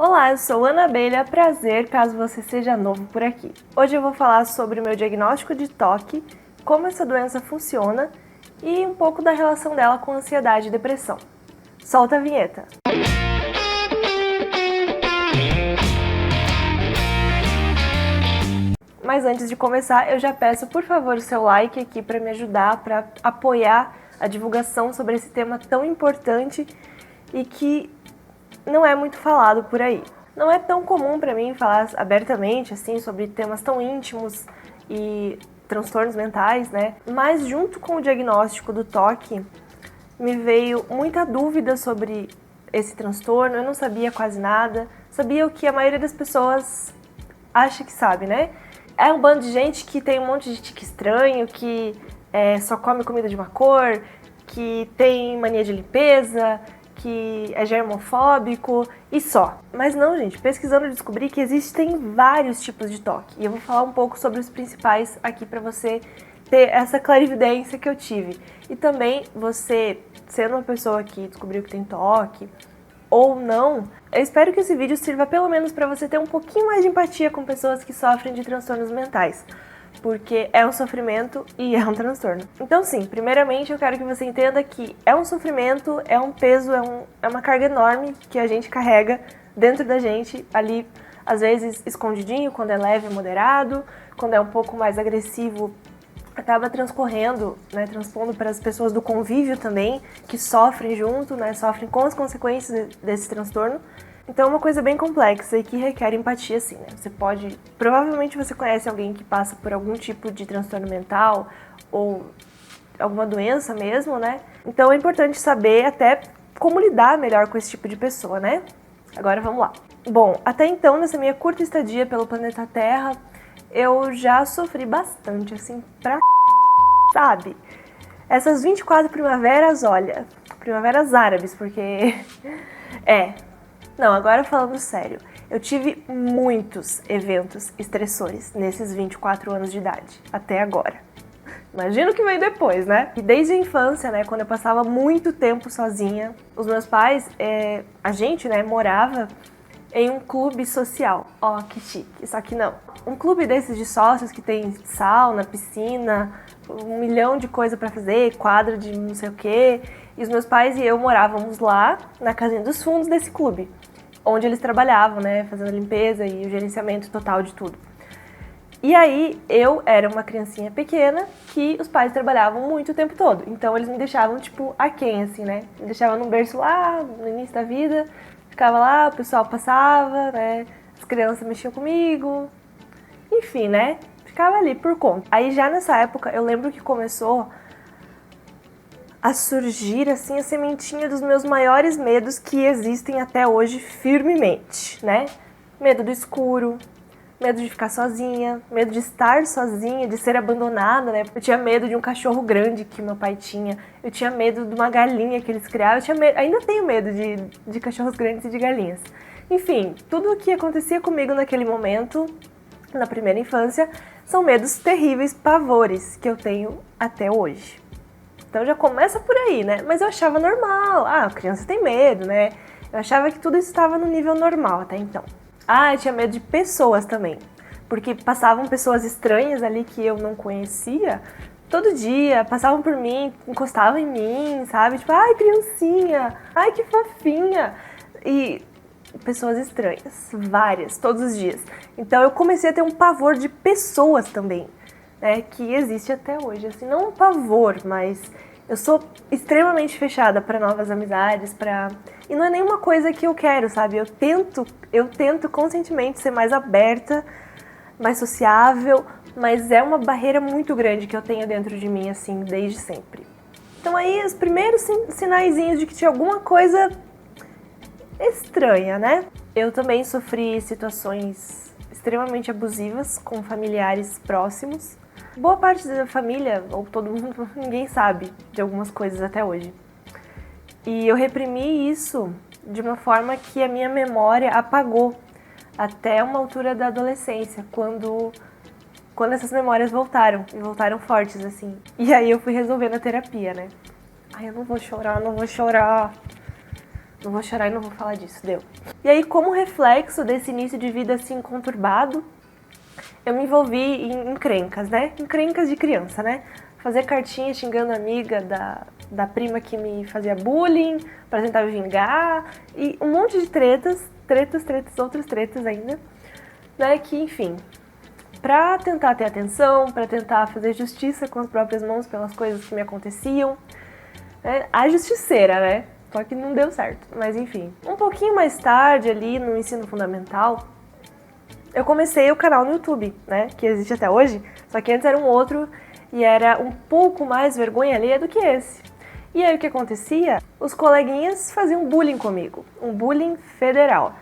Olá, eu sou Ana Abelha, prazer caso você seja novo por aqui. Hoje eu vou falar sobre o meu diagnóstico de TOC, como essa doença funciona e um pouco da relação dela com ansiedade e depressão. Solta a vinheta! Mas antes de começar, eu já peço por favor o seu like aqui para me ajudar, para apoiar a divulgação sobre esse tema tão importante e que não é muito falado por aí. Não é tão comum para mim falar abertamente assim sobre temas tão íntimos e transtornos mentais, né? Mas junto com o diagnóstico do TOC, me veio muita dúvida sobre esse transtorno. Eu não sabia quase nada, sabia o que a maioria das pessoas acha que sabe, né? É um bando de gente que tem um monte de tique estranho, que só come comida de uma cor, que tem mania de limpeza, que é germofóbico e só. Mas não, gente, pesquisando eu descobri que existem vários tipos de TOC. E eu vou falar um pouco sobre os principais aqui para você ter essa clarividência que eu tive. E também você, sendo uma pessoa que descobriu que tem TOC ou não, eu espero que esse vídeo sirva pelo menos para você ter um pouquinho mais de empatia com pessoas que sofrem de transtornos mentais, porque é um sofrimento e é um transtorno. Então sim, primeiramente eu quero que você entenda que é um sofrimento, é um peso, é uma carga enorme que a gente carrega dentro da gente, ali às vezes escondidinho, quando é leve e moderado, quando é um pouco mais agressivo, acaba transcorrendo, né, transpondo para as pessoas do convívio também, que sofrem junto, né, sofrem com as consequências desse transtorno. Então é uma coisa bem complexa e que requer empatia, sim, né? Provavelmente você conhece alguém que passa por algum tipo de transtorno mental ou alguma doença mesmo, né? Então é importante saber até como lidar melhor com esse tipo de pessoa, né? Agora vamos lá. Bom, até então, nessa minha curta estadia pelo planeta Terra, eu já sofri bastante, assim, sabe? Essas 24 primaveras, olha, primaveras árabes, porque Não, agora falando sério, eu tive muitos eventos estressores nesses 24 anos de idade, até agora. Imagina o que veio depois, né? E desde a infância, né, quando eu passava muito tempo sozinha, os meus pais, a gente, né, morava em um clube social. Ó, que chique, só que não. Um clube desses de sócios que tem sauna, piscina, 1 milhão de coisa pra fazer, quadra de não sei o quê. E os meus pais e eu morávamos lá, na casinha dos fundos desse clube, onde eles trabalhavam, né, fazendo a limpeza e o gerenciamento total de tudo. E aí, eu era uma criancinha pequena que os pais trabalhavam muito o tempo todo. Então, eles me deixavam, tipo, aquém, assim, né? Me deixavam num berço lá, no início da vida. Ficava lá, o pessoal passava, né? As crianças mexiam comigo. Enfim, né? Ficava ali por conta. Aí, já nessa época, eu lembro que começou a surgir, assim, a sementinha dos meus maiores medos que existem até hoje firmemente, né? Medo do escuro, medo de ficar sozinha, medo de estar sozinha, de ser abandonada, né? Eu tinha medo de um cachorro grande que meu pai tinha, eu tinha medo de uma galinha que eles criavam, ainda tenho medo de cachorros grandes e de galinhas. Enfim, tudo o que acontecia comigo naquele momento, na primeira infância, são medos terríveis, pavores, que eu tenho até hoje. Então já começa por aí, né? Mas eu achava normal. Ah, a criança tem medo, né? Eu achava que tudo isso estava no nível normal até então. Ah, eu tinha medo de pessoas também. Porque passavam pessoas estranhas ali que eu não conhecia todo dia, passavam por mim, encostavam em mim, sabe? Tipo, ai, criancinha, ai, que fofinha. E pessoas estranhas, várias, todos os dias. Então eu comecei a ter um pavor de pessoas também, né? Que existe até hoje. Assim, não um pavor, mas eu sou extremamente fechada para novas amizades, e não é nenhuma coisa que eu quero, sabe? Eu tento conscientemente ser mais aberta, mais sociável, mas é uma barreira muito grande que eu tenho dentro de mim, assim, desde sempre. Então aí, os primeiros sinaizinhos de que tinha alguma coisa estranha, né? Eu também sofri situações extremamente abusivas com familiares próximos. Boa parte da família, ou todo mundo, ninguém sabe de algumas coisas até hoje. E eu reprimi isso de uma forma que a minha memória apagou até uma altura da adolescência, quando essas memórias voltaram, e voltaram fortes, assim. E aí eu fui resolver na terapia, né? Ai, eu não vou chorar, não vou chorar. Não vou chorar e não vou falar disso, deu. E aí, como reflexo desse início de vida assim conturbado, eu me envolvi em encrencas, né? Encrencas de criança, né? Fazer cartinha xingando a amiga da prima que me fazia bullying, pra tentar me vingar, e um monte de tretas, outras tretas ainda, né? Que, enfim, pra tentar ter atenção, pra tentar fazer justiça com as próprias mãos pelas coisas que me aconteciam, né? A justiceira, né? Só que não deu certo, mas enfim. Um pouquinho mais tarde, ali no ensino fundamental, eu comecei o canal no YouTube, né? Que existe até hoje, só que antes era um outro e era um pouco mais vergonha alheia do que esse. E aí o que acontecia? Os coleguinhas faziam bullying comigo, um bullying federal.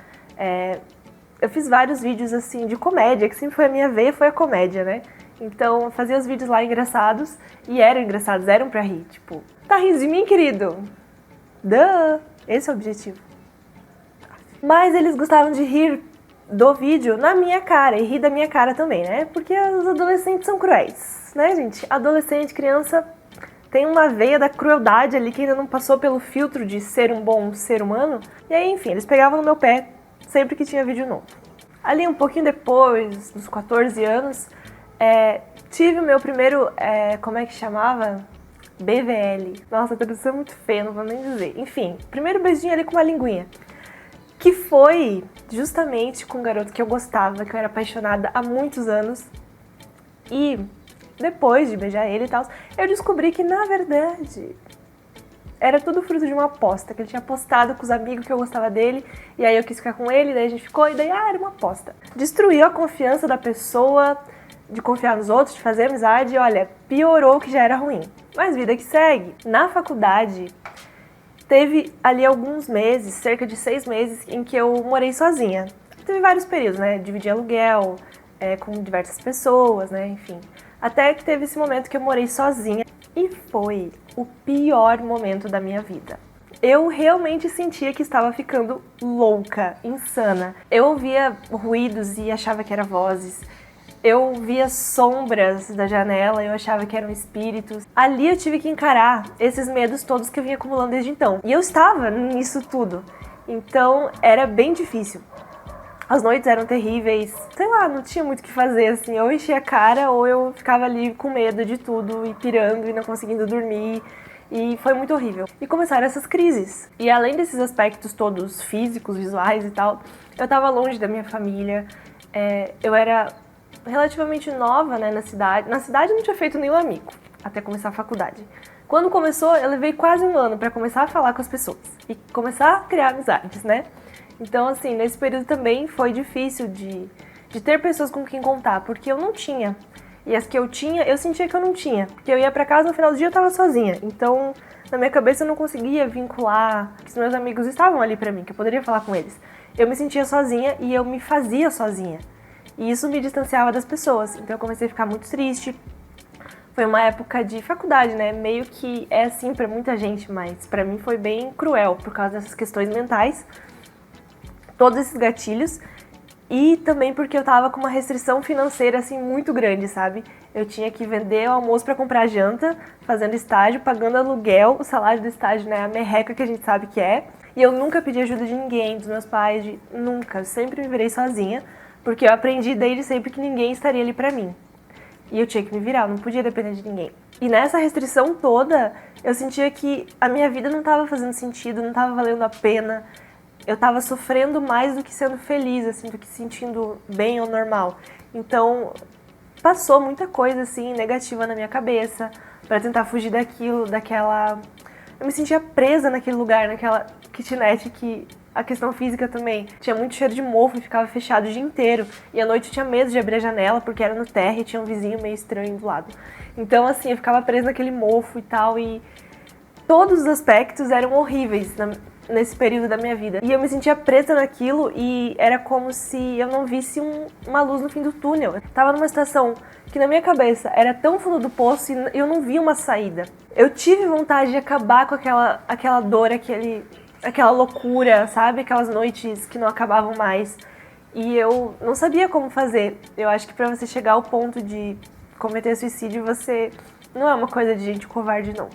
Eu fiz vários vídeos assim de comédia, que sempre foi a minha veia, foi a comédia, né? Então eu fazia os vídeos lá engraçados, e eram engraçados, eram pra rir, tipo, tá rindo de mim, querido? Duh! Esse é o objetivo. Mas eles gostavam de rir do vídeo na minha cara, e rir da minha cara também, né? Porque os adolescentes são cruéis, né, gente? Adolescente, criança, tem uma veia da crueldade ali que ainda não passou pelo filtro de ser um bom ser humano. E aí, enfim, eles pegavam no meu pé sempre que tinha vídeo novo. Ali, um pouquinho depois, dos 14 anos, tive o meu primeiro, como é que chamava? BVL. Nossa, a tradução é muito feia, não vou nem dizer. Enfim, primeiro beijinho ali com uma linguinha. Que foi justamente com um garoto que eu gostava, que eu era apaixonada há muitos anos. E depois de beijar ele e tal, eu descobri que, na verdade, era tudo fruto de uma aposta, que ele tinha apostado com os amigos que eu gostava dele, e aí eu quis ficar com ele, daí a gente ficou, e daí, era uma aposta. Destruiu a confiança da pessoa, de confiar nos outros, de fazer amizade, e olha, piorou o que já era ruim. Mas vida que segue. Na faculdade, teve ali alguns meses, cerca de 6 meses, em que eu morei sozinha. Teve vários períodos, né? Dividi aluguel com diversas pessoas, né? Enfim. Até que teve esse momento que eu morei sozinha e foi o pior momento da minha vida. Eu realmente sentia que estava ficando louca, insana. Eu ouvia ruídos e achava que eram vozes. Eu via sombras da janela e eu achava que eram espíritos. Ali eu tive que encarar esses medos todos que eu vinha acumulando desde então. E eu estava nisso tudo. Então era bem difícil. As noites eram terríveis. Sei lá, não tinha muito o que fazer, assim. Ou eu enchia a cara ou eu ficava ali com medo de tudo e pirando e não conseguindo dormir. E foi muito horrível. E começaram essas crises. E além desses aspectos todos físicos, visuais e tal, eu tava longe da minha família. Eu era relativamente nova, né, na cidade. Na cidade eu não tinha feito nenhum amigo, até começar a faculdade. Quando começou, eu levei quase um ano pra começar a falar com as pessoas e começar a criar amizades, né? Então, assim, nesse período também foi difícil de ter pessoas com quem contar, porque eu não tinha. E as que eu tinha, eu sentia que eu não tinha. Porque eu ia pra casa, no final do dia eu tava sozinha. Então, na minha cabeça eu não conseguia vincular que os meus amigos estavam ali pra mim, que eu poderia falar com eles. Eu me sentia sozinha e eu me fazia sozinha. E isso me distanciava das pessoas. Então eu comecei a ficar muito triste. Foi uma época de faculdade, né? Meio que é assim pra muita gente, mas pra mim foi bem cruel por causa dessas questões mentais. Todos esses gatilhos. E também porque eu tava com uma restrição financeira, assim, muito grande, sabe? Eu tinha que vender o almoço pra comprar janta, fazendo estágio, pagando aluguel. O salário do estágio, né? A merreca que a gente sabe que é. E eu nunca pedi ajuda de ninguém, dos meus pais, nunca. Eu sempre me virei sozinha. Porque eu aprendi desde sempre que ninguém estaria ali pra mim. E eu tinha que me virar, eu não podia depender de ninguém. E nessa restrição toda, eu sentia que a minha vida não estava fazendo sentido, não estava valendo a pena. Eu estava sofrendo mais do que sendo feliz, assim, do que sentindo bem ou normal. Então, passou muita coisa, assim, negativa na minha cabeça, pra tentar fugir daquilo, daquela... Eu me sentia presa naquele lugar, naquela kitnet que... A questão física também. Tinha muito cheiro de mofo e ficava fechado o dia inteiro. E à noite eu tinha medo de abrir a janela porque era no térreo e tinha um vizinho meio estranho do lado. Então, assim, eu ficava presa naquele mofo e tal. E todos os aspectos eram horríveis nesse período da minha vida. E eu me sentia presa naquilo e era como se eu não visse uma luz no fim do túnel. Eu tava numa situação que na minha cabeça era tão fundo do poço e eu não via uma saída. Eu tive vontade de acabar com aquela dor, aquela loucura, sabe? Aquelas noites que não acabavam mais. E eu não sabia como fazer. Eu acho que pra você chegar ao ponto de cometer suicídio, você... Não é uma coisa de gente covarde, não.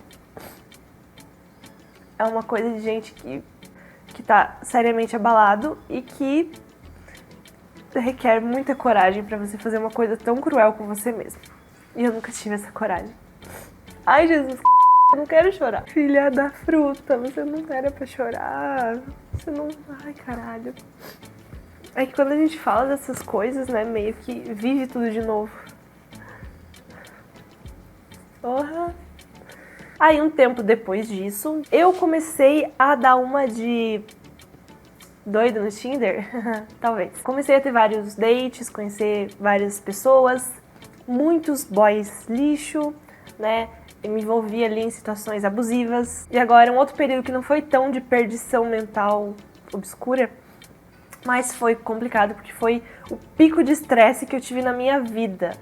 É uma coisa de gente que que tá seriamente abalado e que requer muita coragem pra você fazer uma coisa tão cruel com você mesmo. E eu nunca tive essa coragem. Ai, Jesus, eu não quero chorar. Filha da fruta, você não era pra chorar. Você não... Ai, caralho. É que quando a gente fala dessas coisas, né, meio que vive tudo de novo. Porra. Aí, um tempo depois disso, eu comecei a dar uma de doido no Tinder? Talvez. Comecei a ter vários dates, conhecer várias pessoas, muitos boys lixo, né? Eu me envolvi ali em situações abusivas. E agora, um outro período que não foi tão de perdição mental obscura, mas foi complicado porque foi o pico de estresse que eu tive na minha vida.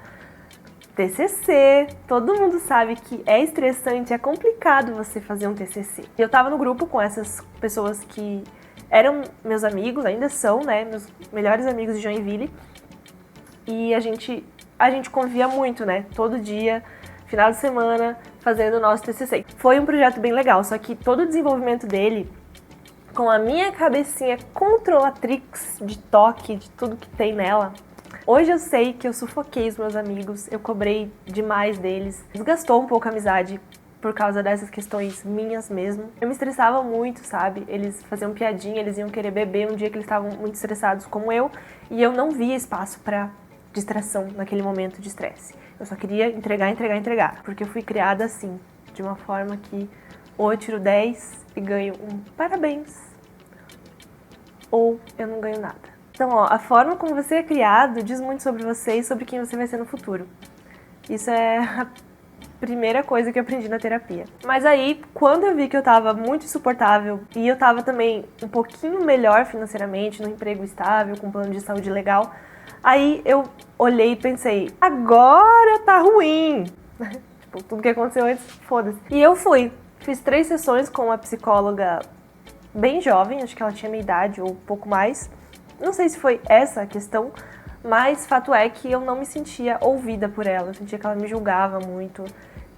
TCC, todo mundo sabe que é estressante, é complicado você fazer um TCC. Eu tava no grupo com essas pessoas que eram meus amigos, ainda são, né, meus melhores amigos de Joinville. E a gente convivia muito, né, todo dia, final de semana, fazendo o nosso TCC. Foi um projeto bem legal, só que todo o desenvolvimento dele, com a minha cabecinha controlatrix de toque, de tudo que tem nela, hoje eu sei que eu sufoquei os meus amigos, eu cobrei demais deles, desgastou um pouco a amizade por causa dessas questões minhas mesmo. Eu me estressava muito, sabe? Eles faziam piadinha, eles iam querer beber um dia que eles estavam muito estressados como eu, e eu não via espaço pra distração naquele momento de estresse. Eu só queria entregar, porque eu fui criada assim, de uma forma que ou eu tiro 10 e ganho um parabéns, ou eu não ganho nada. Então, ó, a forma como você é criado diz muito sobre você e sobre quem você vai ser no futuro. Isso é a primeira coisa que eu aprendi na terapia. Mas aí, quando eu vi que eu tava muito insuportável e eu tava também um pouquinho melhor financeiramente, num emprego estável, com um plano de saúde legal, aí eu olhei e pensei, agora tá ruim. Tipo, tudo que aconteceu antes, foda-se. E eu fiz 3 sessões com uma psicóloga bem jovem, acho que ela tinha minha idade ou um pouco mais. Não sei se foi essa a questão, mas fato é que eu não me sentia ouvida por ela. Eu sentia que ela me julgava muito,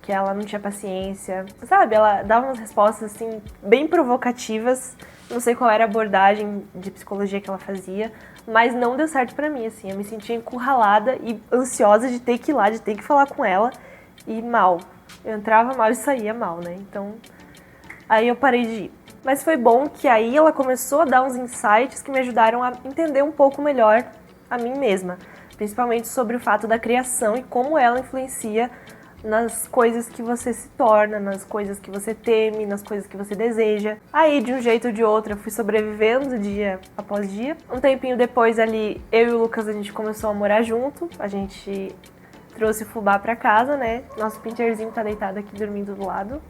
que ela não tinha paciência. Sabe, ela dava umas respostas, assim, bem provocativas. Não sei qual era a abordagem de psicologia que ela fazia, mas não deu certo pra mim, assim. Eu me sentia encurralada e ansiosa de ter que ir lá, de ter que falar com ela. E mal. Eu entrava mal e saía mal, né? Então, aí eu parei de ir. Mas foi bom que aí ela começou a dar uns insights que me ajudaram a entender um pouco melhor a mim mesma. Principalmente sobre o fato da criação e como ela influencia nas coisas que você se torna, nas coisas que você teme, nas coisas que você deseja. Aí, de um jeito ou de outro, eu fui sobrevivendo dia após dia. Um tempinho depois ali, eu e o Lucas, a gente começou a morar junto. A gente trouxe o fubá pra casa, né? Nosso pincherzinho tá deitado aqui dormindo do lado.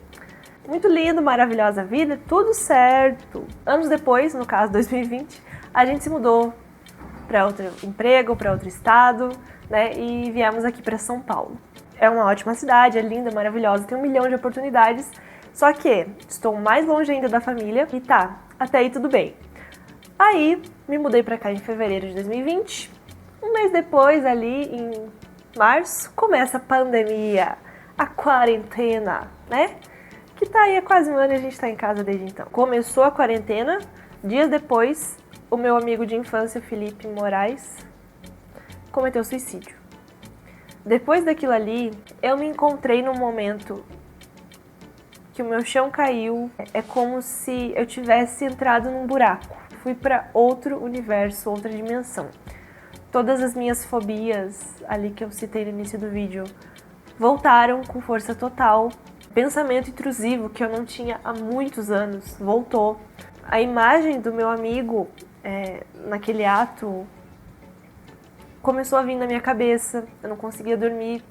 Muito lindo, maravilhosa vida, tudo certo. Anos depois, no caso 2020, a gente se mudou para outro emprego, para outro estado, né? E viemos aqui para São Paulo. É uma ótima cidade, é linda, maravilhosa, tem 1 milhão de oportunidades. Só que estou mais longe ainda da família e tá, até aí tudo bem. Aí me mudei para cá em fevereiro de 2020. Um mês depois, ali em março, começa a pandemia, a quarentena, né? Que tá aí há quase 1 ano e a gente tá em casa desde então. Começou a quarentena, dias depois, o meu amigo de infância, Felipe Moraes, cometeu suicídio. Depois daquilo ali, eu me encontrei num momento que o meu chão caiu. É como se eu tivesse entrado num buraco. Fui pra outro universo, outra dimensão. Todas as minhas fobias, ali que eu citei no início do vídeo, voltaram com força total. Pensamento intrusivo que eu não tinha há muitos anos voltou. A imagem do meu amigo naquele ato começou a vir na minha cabeça. Eu não conseguia dormir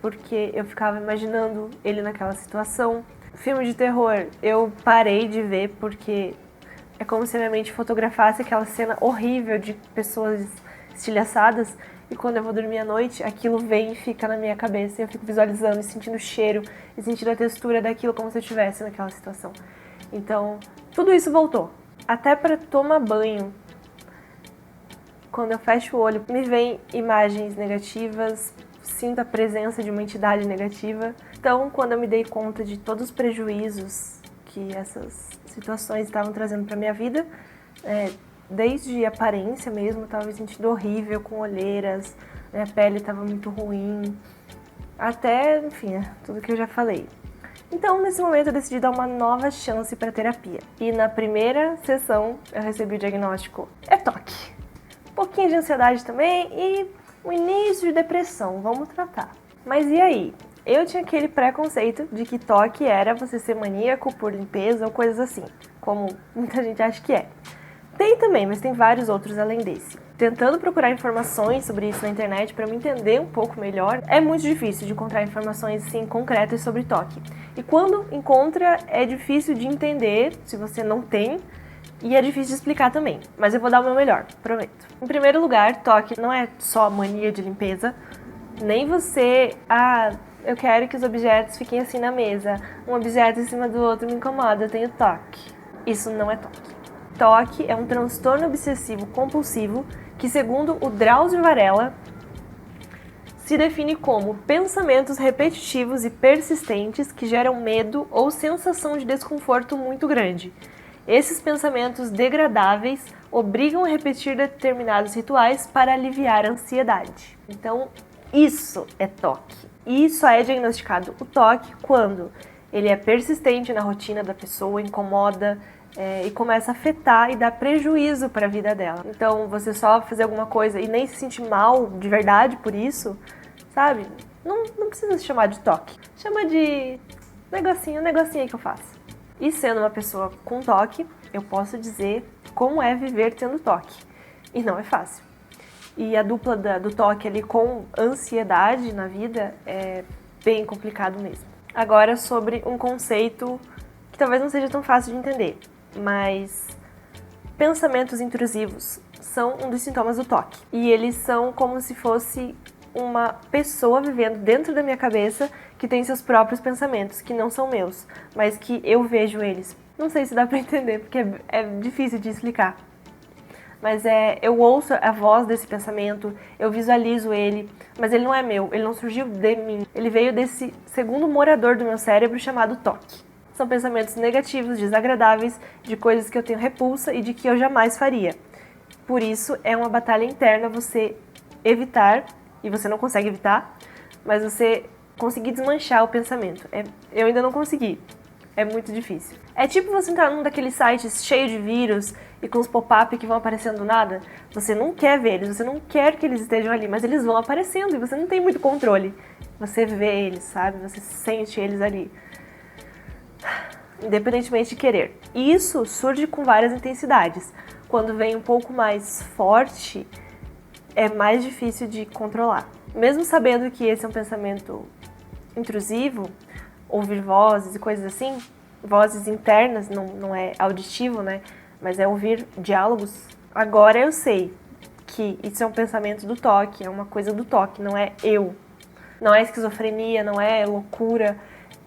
porque eu ficava imaginando ele naquela situação. Filme de terror eu parei de ver porque é como se a minha mente fotografasse aquela cena horrível de pessoas estilhaçadas. E quando eu vou dormir à noite, aquilo vem e fica na minha cabeça. E eu fico visualizando e sentindo o cheiro e sentindo a textura daquilo como se eu estivesse naquela situação. Então, tudo isso voltou. Até para tomar banho. Quando eu fecho o olho, me vem imagens negativas, sinto a presença de uma entidade negativa. Então, quando eu me dei conta de todos os prejuízos que esses situações estavam trazendo para minha vida, desde a aparência mesmo, eu estava me sentindo horrível, com olheiras, minha pele estava muito ruim, até, enfim, tudo que eu já falei. Então, nesse momento, eu decidi dar uma nova chance para terapia. E na primeira sessão, eu recebi o diagnóstico: é TOC. Um pouquinho de ansiedade também e o início de depressão, vamos tratar. Mas e aí? Eu tinha aquele preconceito de que TOC era você ser maníaco por limpeza ou coisas assim, como muita gente acha que é. Tem também, mas tem vários outros além desse. Tentando procurar informações sobre isso na internet para me entender um pouco melhor, é muito difícil de encontrar informações assim concretas sobre TOC. E quando encontra, é difícil de entender se você não tem, e é difícil de explicar também. Mas eu vou dar o meu melhor, prometo. Em primeiro lugar, TOC não é só mania de limpeza, nem você, eu quero que os objetos fiquem assim na mesa, um objeto em cima do outro me incomoda, eu tenho TOC. Isso não é TOC. TOC é um transtorno obsessivo compulsivo que, segundo o Drauzio Varela, se define como pensamentos repetitivos e persistentes que geram medo ou sensação de desconforto muito grande. Esses pensamentos degradáveis obrigam a repetir determinados rituais para aliviar a ansiedade. Então, isso é TOC. E só é diagnosticado o TOC quando ele é persistente na rotina da pessoa, incomoda, e começa a afetar e dar prejuízo para a vida dela. Então, você só fazer alguma coisa e nem se sentir mal de verdade por isso, sabe? Não precisa se chamar de TOC. Chama de negocinho aí que eu faço. E sendo uma pessoa com TOC, eu posso dizer como é viver tendo TOC. E não é fácil. E a dupla do TOC ali com ansiedade na vida é bem complicado mesmo. Agora, sobre um conceito que talvez não seja tão fácil de entender, mas pensamentos intrusivos são um dos sintomas do TOC. E eles são como se fosse uma pessoa vivendo dentro da minha cabeça que tem seus próprios pensamentos, que não são meus, mas que eu vejo eles. Não sei se dá pra entender, porque é difícil de explicar. Mas eu ouço a voz desse pensamento, eu visualizo ele, mas ele não é meu, ele não surgiu de mim. Ele veio desse segundo morador do meu cérebro chamado TOC. São pensamentos negativos, desagradáveis, de coisas que eu tenho repulsa e de que eu jamais faria. Por isso, é uma batalha interna você evitar, e você não consegue evitar, mas você conseguir desmanchar o pensamento. Eu ainda não consegui. É muito difícil. É tipo você entrar num daqueles sites cheios de vírus e com os pop-up que vão aparecendo do nada. Você não quer ver eles, você não quer que eles estejam ali, mas eles vão aparecendo e você não tem muito controle. Você vê eles, sabe? Você sente eles ali. Independentemente de querer. E isso surge com várias intensidades. Quando vem um pouco mais forte, é mais difícil de controlar. Mesmo sabendo que esse é um pensamento intrusivo, ouvir vozes e coisas assim, vozes internas, não é auditivo, né? Mas é ouvir diálogos. Agora eu sei que isso é um pensamento do TOC, é uma coisa do TOC, não é eu. Não é esquizofrenia, não é loucura.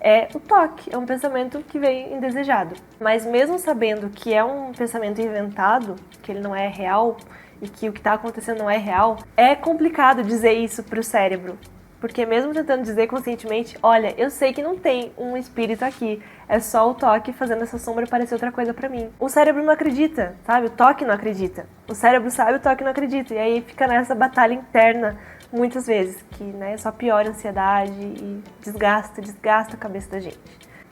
É o TOC, é um pensamento que vem indesejado. Mas mesmo sabendo que é um pensamento inventado, que ele não é real e que o que está acontecendo não é real, é complicado dizer isso para o cérebro. Porque mesmo tentando dizer conscientemente, olha, eu sei que não tem um espírito aqui, é só o TOC fazendo essa sombra parecer outra coisa pra mim. O cérebro não acredita, sabe? O TOC não acredita. O cérebro sabe, o TOC não acredita. E aí fica nessa batalha interna, muitas vezes, que só piora a ansiedade e desgasta a cabeça da gente.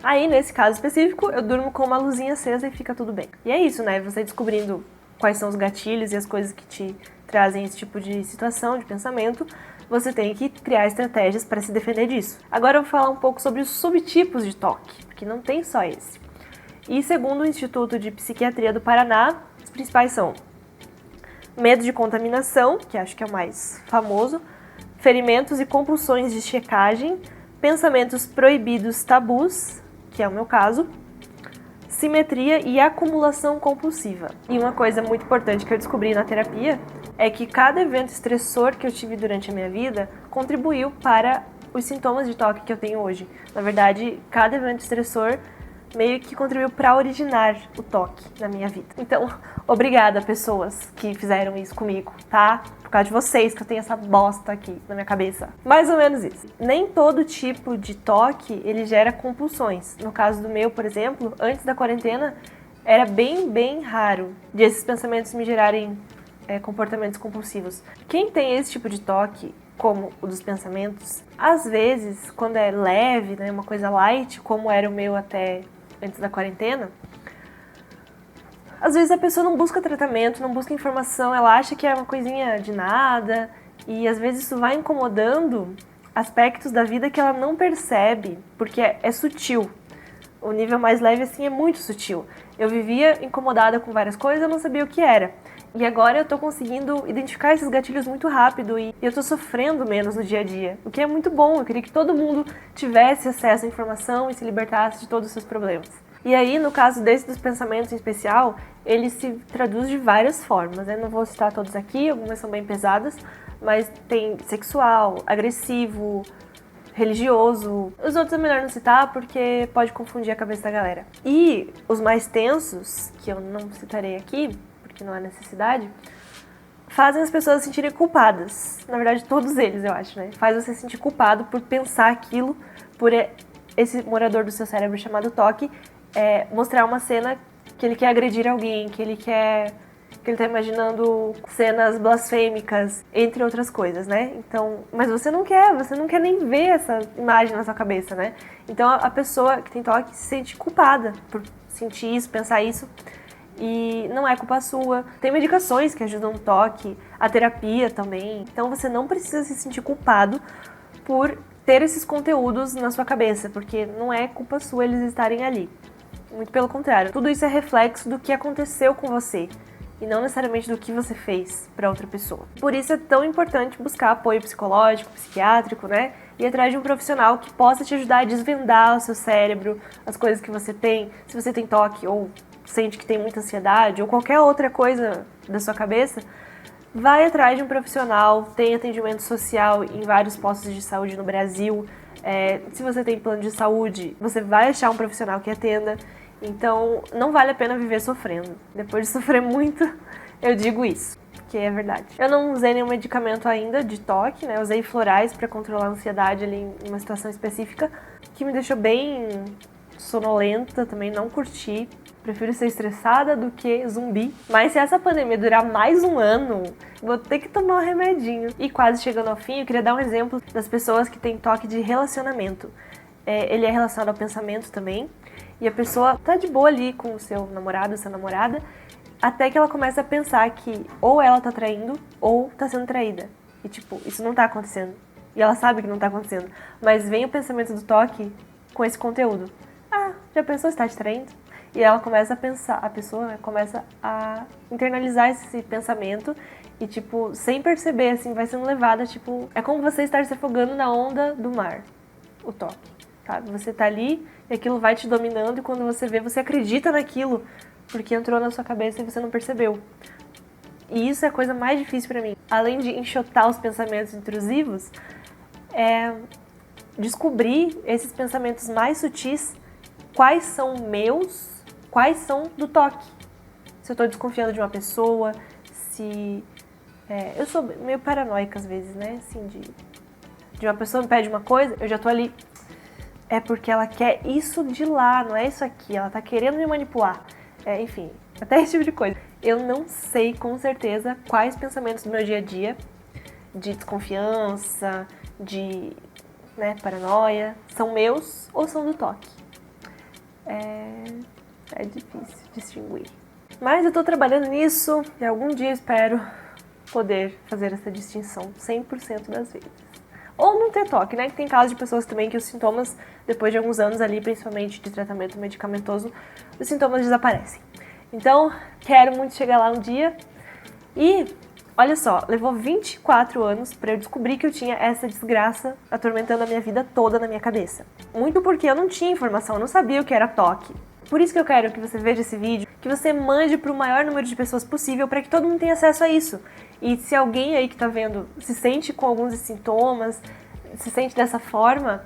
Aí, nesse caso específico, eu durmo com uma luzinha acesa e fica tudo bem. E é isso, né? Você descobrindo quais são os gatilhos e as coisas que te trazem esse tipo de situação, de pensamento, você tem que criar estratégias para se defender disso. Agora eu vou falar um pouco sobre os subtipos de TOC, porque não tem só esse. E segundo o Instituto de Psiquiatria do Paraná, os principais são medo de contaminação, que acho que é o mais famoso, ferimentos e compulsões de checagem, pensamentos proibidos tabus, que é o meu caso, simetria e acumulação compulsiva. E uma coisa muito importante que eu descobri na terapia é que cada evento estressor que eu tive durante a minha vida contribuiu para os sintomas de TOC que eu tenho hoje. Na verdade, cada evento estressor meio que contribuiu para originar o TOC na minha vida. Então, obrigada, pessoas que fizeram isso comigo, tá? Por causa de vocês que eu tenho essa bosta aqui na minha cabeça. Mais ou menos isso. Nem todo tipo de TOC, ele gera compulsões. No caso do meu, por exemplo, antes da quarentena, era bem raro de esses pensamentos me gerarem comportamentos compulsivos. Quem tem esse tipo de toque, como o dos pensamentos, às vezes, quando é leve, né, uma coisa light, como era o meu até antes da quarentena, às vezes a pessoa não busca tratamento, não busca informação, ela acha que é uma coisinha de nada, e às vezes isso vai incomodando aspectos da vida que ela não percebe, porque é sutil. O nível mais leve, assim, é muito sutil. Eu vivia incomodada com várias coisas, eu não sabia o que era. E agora eu tô conseguindo identificar esses gatilhos muito rápido e eu tô sofrendo menos no dia a dia, o que é muito bom. Eu queria que todo mundo tivesse acesso à informação e se libertasse de todos os seus problemas. E aí, no caso desse dos pensamentos em especial, ele se traduz de várias formas, né? Não vou citar todos aqui, algumas são bem pesadas, mas tem sexual, agressivo, religioso. Os outros é melhor não citar porque pode confundir a cabeça da galera. E os mais tensos, que eu não citarei aqui, porque não há necessidade, fazem as pessoas se sentirem culpadas. Na verdade, todos eles, eu acho, né? Faz você se sentir culpado por pensar aquilo, por esse morador do seu cérebro chamado toque mostrar uma cena que ele quer agredir alguém, que ele tá imaginando cenas blasfêmicas, entre outras coisas, né? Então, mas você não quer nem ver essa imagem na sua cabeça, né? Então a pessoa que tem toque se sente culpada por sentir isso, pensar isso, e não é culpa sua. Tem medicações que ajudam no toque, a terapia também. Então você não precisa se sentir culpado por ter esses conteúdos na sua cabeça, porque não é culpa sua eles estarem ali. Muito pelo contrário, tudo isso é reflexo do que aconteceu com você e não necessariamente do que você fez para outra pessoa. Por isso é tão importante buscar apoio psicológico, psiquiátrico, né? E ir atrás de um profissional que possa te ajudar a desvendar o seu cérebro, as coisas que você tem, se você tem toque ou sente que tem muita ansiedade ou qualquer outra coisa da sua cabeça, vai atrás de um profissional, tem atendimento social em vários postos de saúde no Brasil. Se você tem plano de saúde, você vai achar um profissional que atenda. Então, não vale a pena viver sofrendo. Depois de sofrer muito, eu digo isso, que é verdade. Eu não usei nenhum medicamento ainda de toque, né? Eu usei florais para controlar a ansiedade ali em uma situação específica, que me deixou bem sonolenta, também não curti. Prefiro ser estressada do que zumbi. Mas se essa pandemia durar mais um ano, vou ter que tomar um remedinho. E quase chegando ao fim, eu queria dar um exemplo das pessoas que têm toque de relacionamento. Ele é relacionado ao pensamento também. E a pessoa tá de boa ali com o seu namorado, sua namorada, até que ela começa a pensar que ou ela tá traindo ou tá sendo traída. E tipo, isso não tá acontecendo. E ela sabe que não tá acontecendo. Mas vem o pensamento do toque com esse conteúdo. Ah, já pensou se tá te traindo? E ela começa a pensar, a pessoa, né, começa a internalizar esse pensamento e, tipo, sem perceber, assim, vai sendo levada, tipo... É como você estar se afogando na onda do mar, o toque, sabe? Você tá ali e aquilo vai te dominando e quando você vê, você acredita naquilo porque entrou na sua cabeça e você não percebeu. E isso é a coisa mais difícil pra mim. Além de enxotar os pensamentos intrusivos, é descobrir esses pensamentos mais sutis, quais são meus, quais são do toque. Se eu tô desconfiando de uma pessoa, se... eu sou meio paranoica às vezes, né? Assim, de uma pessoa me pede uma coisa, eu já tô ali... É porque ela quer isso de lá, não é isso aqui. Ela tá querendo me manipular. Enfim, até esse tipo de coisa. Eu não sei com certeza quais pensamentos do meu dia a dia, de desconfiança, de paranoia, são meus ou são do toque. É difícil distinguir. Mas eu tô trabalhando nisso e algum dia espero poder fazer essa distinção 100% das vezes. Ou não ter toque, né? Que tem casos de pessoas também que os sintomas, depois de alguns anos ali, principalmente de tratamento medicamentoso, os sintomas desaparecem. Então, quero muito chegar lá um dia. E, olha só, levou 24 anos pra eu descobrir que eu tinha essa desgraça atormentando a minha vida toda na minha cabeça. Muito porque eu não tinha informação, eu não sabia o que era toque. Por isso que eu quero que você veja esse vídeo, que você mande para o maior número de pessoas possível para que todo mundo tenha acesso a isso. E se alguém aí que tá vendo se sente com alguns desses sintomas, se sente dessa forma,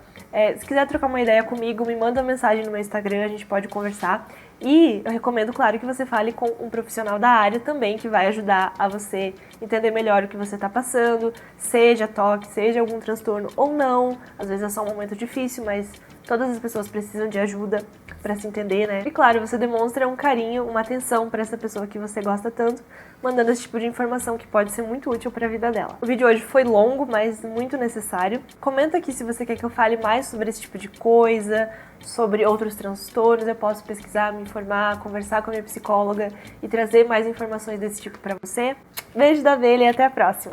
se quiser trocar uma ideia comigo, me manda uma mensagem no meu Instagram, a gente pode conversar. E eu recomendo, claro, que você fale com um profissional da área também, que vai ajudar a você entender melhor o que você está passando, seja toque, seja algum transtorno ou não. Às vezes é só um momento difícil, mas Todas as pessoas precisam de ajuda para se entender, né? E claro, você demonstra um carinho, uma atenção para essa pessoa que você gosta tanto, mandando esse tipo de informação que pode ser muito útil para a vida dela. O vídeo hoje foi longo, mas muito necessário. Comenta aqui se você quer que eu fale mais sobre esse tipo de coisa, sobre outros transtornos. Eu posso pesquisar, me informar, conversar com a minha psicóloga e trazer mais informações desse tipo para você. Beijo da abelha e até a próxima!